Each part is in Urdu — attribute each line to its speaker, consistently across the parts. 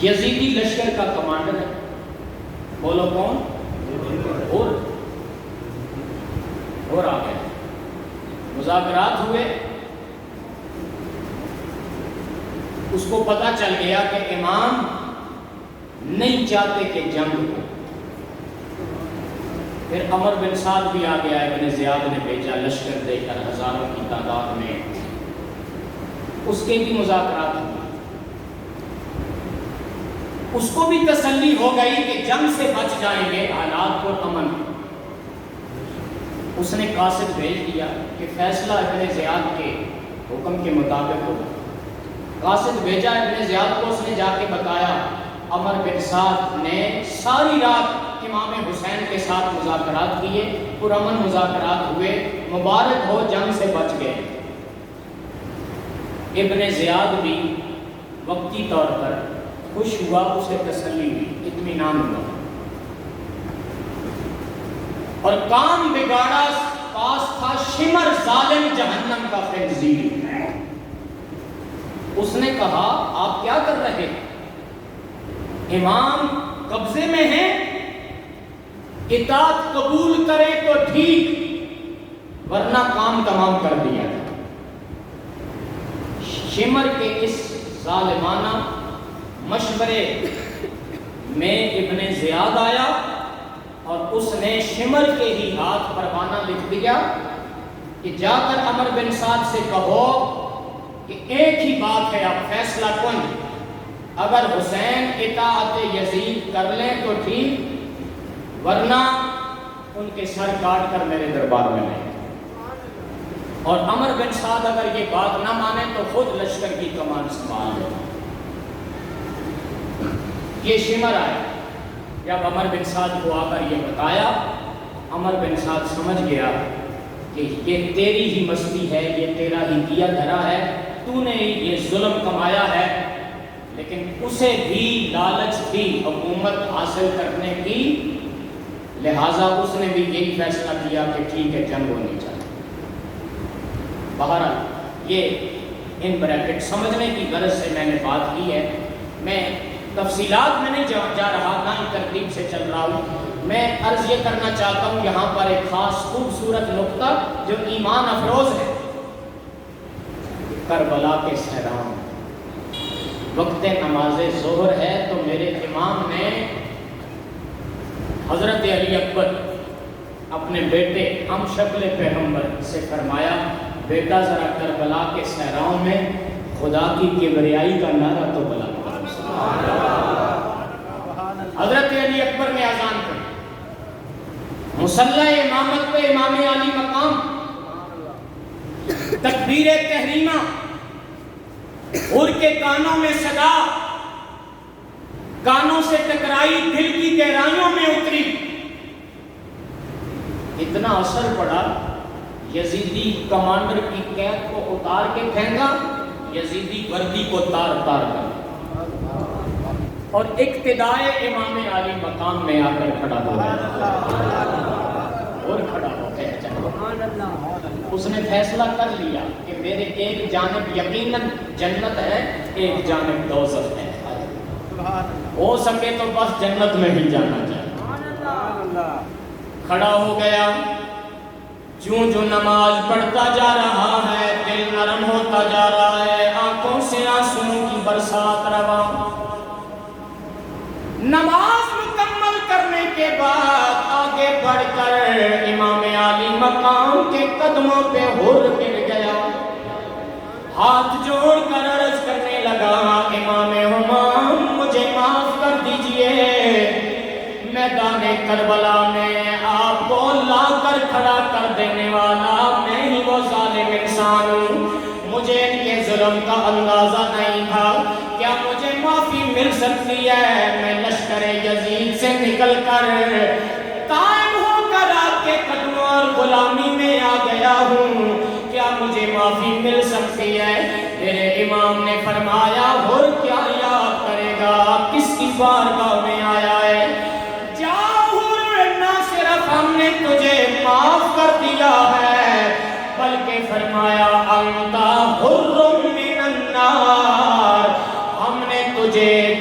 Speaker 1: یزیدی لشکر کا کمانڈر ہے. بولو کون؟ اور آ گئے. مذاکرات ہوئے. اس کو پتا چل گیا کہ امام نہیں چاہتے کہ جنگ ہو. پھر عمر بن سعد بھی آ گیا. ابن زیاد نے بھیجا لشکر دے کر ہزاروں کی تعداد میں. اس کے بھی مذاکرات ہوئے. اس کو بھی تسلی ہو گئی کہ جنگ سے بچ جائیں گے, حالات کو امن. اس نے قاصد بھیج دیا کہ فیصلہ ابن زیاد کے حکم کے مطابق ہو. قاصد بھیجا ابن زیاد کو. اس نے جا کے بتایا. عمر بن سعد نے ساری رات امام حسین کے ساتھ مذاکرات کیے. پرامن مذاکرات ہوئے. مبارک ہو, جنگ سے بچ گئے. ابن زیاد بھی وقتی طور پر خوش ہوا. اسے تسلی ہوئی, اطمینان ہوا. اور کام بگاڑا پاس تھا شمر ظالم جہنم کا خنزیر. اس نے کہا آپ کیا کر رہے ہیں؟ امام قبضے میں ہیں, اطاعت قبول کرے تو ٹھیک, ورنہ کام تمام کر دیا. شمر کے اس ظالمانہ مشورے میں ابن زیاد آیا اور اس نے شمر کے ہی ہاتھ پروانہ لکھ دیا کہ جا کر عمر بن سعد سے کہو کہ ایک ہی بات ہے, اب فیصلہ کن. اگر حسین اطاعت یزید کر لیں تو ٹھیک, ورنہ ان کے سر کاٹ کر میرے دربار میں لیں. اور عمر بن سعد اگر یہ بات نہ مانے تو خود لشکر کی کمان سنبھال لے. یہ شمر آئے. جب عمر بن سعد کو آ کر یہ بتایا, عمر بن سعد سمجھ گیا کہ یہ تیری ہی مستی ہے, یہ تیرا ہی کیا دھرا ہے, تو نے یہ ظلم کمایا ہے. لیکن اسے بھی لالچ تھی حکومت حاصل کرنے کی, لہٰذا اس نے بھی یہی فیصلہ کیا کہ ٹھیک ہے جنگ ہونی چاہیے. بہرحال یہ ان بریکٹ سمجھنے کی غرض سے میں نے بات کی ہے. میں تفصیلات میں نہیں جا رہا, نہ ہی ترتیب سے چل رہا ہوں. میں عرض یہ کرنا چاہتا ہوں یہاں پر ایک خاص خوبصورت نقطہ جو ایمان افروز ہے. کربلا کے صحرا وقت نماز ظہر ہے تو میرے امام نے حضرت علی اکبر اپنے بیٹے ہم شکل پیغمبر سے فرمایا, بیٹا ذرا کربلا کے صحراؤں میں خدا کی کبریائی کا نعرہ تو بلند کرو. حضرت علی اکبر نے اذان کی. مصلی امامت پہ امام علی مقام, تکبیر تحریمہ, حور کے کانوں میں صدا, کانوں سے ٹکرائی, دل کی گہرائیوں میں اتری. اتنا اثر پڑا, یزیدی کمانڈر کی قید کو اتار کے پھینکا, یزیدی وردی کو تار تار کر, اور اقتدائے امام علی مقام میں آ کر کھڑا ہو گیا. اور کھڑا ہو گیا. اس نے فیصلہ کر لیا کہ میرے ایک جانب یقیناً جنت ہے, ایک جانب دوزخ ہے. ہو سکے تو بس جنت میں ہی جانا چاہیے. کھڑا ہو گیا. جوں جو نماز پڑھتا جا رہا ہے, دل نرم ہوتا جا رہا ہے, آنکھوں سے آنسوؤں کی برسات روا. نماز مکمل کرنے کے بعد آگے بڑھ کر امام علی مقام کے قدموں پہ حر گر گیا. ہاتھ جوڑ کر عرض کرنے لگا, امام ہمام مجھے معاف کر دیجئے, میدان کربلا میں آپ کو لا کر کھڑا کر دینے والا میں ہی وہ ظالم انسان ہوں. مجھے ان کے ظلم کا اندازہ نہیں تھا. کیا مجھے معافی مل سکتی ہے؟ میں لشکر یزید سے نکل کر قائم ہو کر آپ کے قدموں اور غلامی میں آ گیا ہوں. کیا مجھے معافی مل سکتی ہے؟ میرے امام نے فرمایا, اور کیا یاد کرے گا, کس کی بارگاہ میں آیا ہے؟ ہم نے تجھے معاف کر دیا ہے, بلکہ فرمایا انت حر من النار, ہم نے تجھے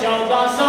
Speaker 1: 1400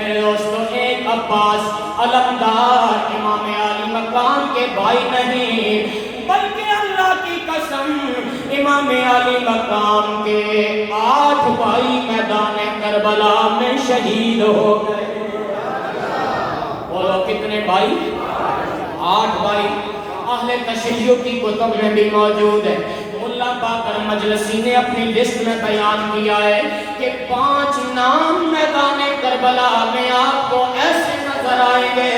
Speaker 1: میرے دوستو ایک عباس علمدار امام عالی مقام کے بھائی نہیں، بلکہ اللہ کی قسم امام عالی مقام کے 8 بھائی میدان کربلا میں شہید ہو گئے۔ بولو کتنے بھائی؟ 8 بھائی۔ اہل تشیع کی کتب میں بھی موجود ہے۔ ملا باقر مجلسی نے اپنی لسٹ میں بیان کیا ہے کہ 5 نام میدان کربلا میں آپ کو ایسے نظر آئیں گے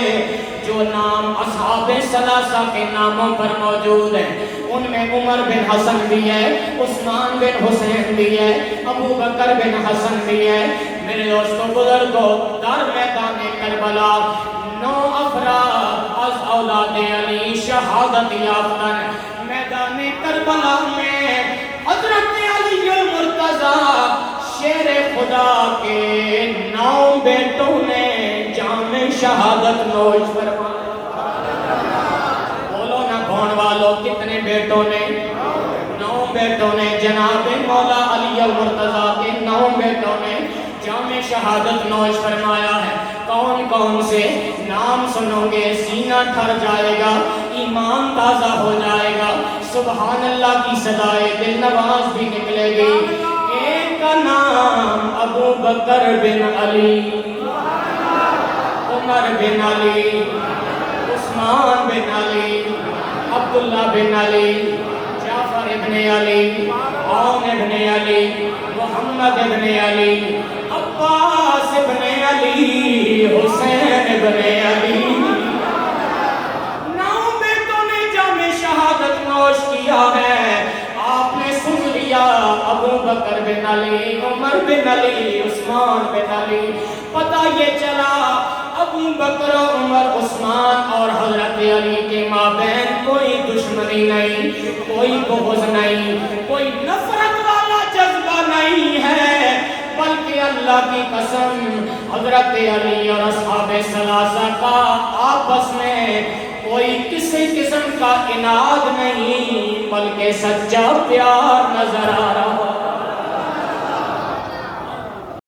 Speaker 1: جو نام اصحاب ثلاثہ کے ناموں پر موجود ہیں۔ ان میں عمر بن حسن بھی ہے، عثمان بن حسین بھی ہے، ابو بکر بن حسن بھی ہے۔ میرے دوستوں بزرگوں، در میدان کربلا 9 افراد از اولاد علی شہادت یافتہ میدان کربلا میں حضرت علی المرتضیٰ شیر خدا کے 9 بیٹوں نے جام شہادت نوش فرمایا۔ بولو نا کون والو کتنے بیٹوں نے؟ 9 بیٹوں نے جناب مولا علی المرتضیٰ کے 9 بیٹوں نے جام شہادت نوش فرمایا ہے۔ کون کون سے نام سنو گے سینہ ٹھر جائے گا، ایمان تازہ ہو جائے گا، سبحان اللہ کی صدائے دل نواز بھی نکلے گی۔ ایک کا نام ابو بکر بن علی، عمر بن علی، عثمان بن علی، عبداللہ بن علی، جعفر ابن علی، عون ابن علی، محمد ابن علی، عباس ابن علی، حسین ابن علی۔ 9 بیٹوں نے جام شہادت نوش کیا ہے۔ آپ نے سن لیا ابو بکر بن علی، عمر بن علی، عثمان بن علی۔ پتہ یہ چلا ابو بکر، عمر، عثمان اور حضرت علی کے مابین کوئی دشمنی نہیں، کوئی بغض نہیں، کوئی نفرت والا جذبہ نہیں ہے، بلکہ اللہ کی قسم حضرت علی اور اصحاب ثلاثہ کا آپس میں کوئی کسی قسم کا عناد نہیں، بلکہ سچا پیار نظر آ رہا ہے۔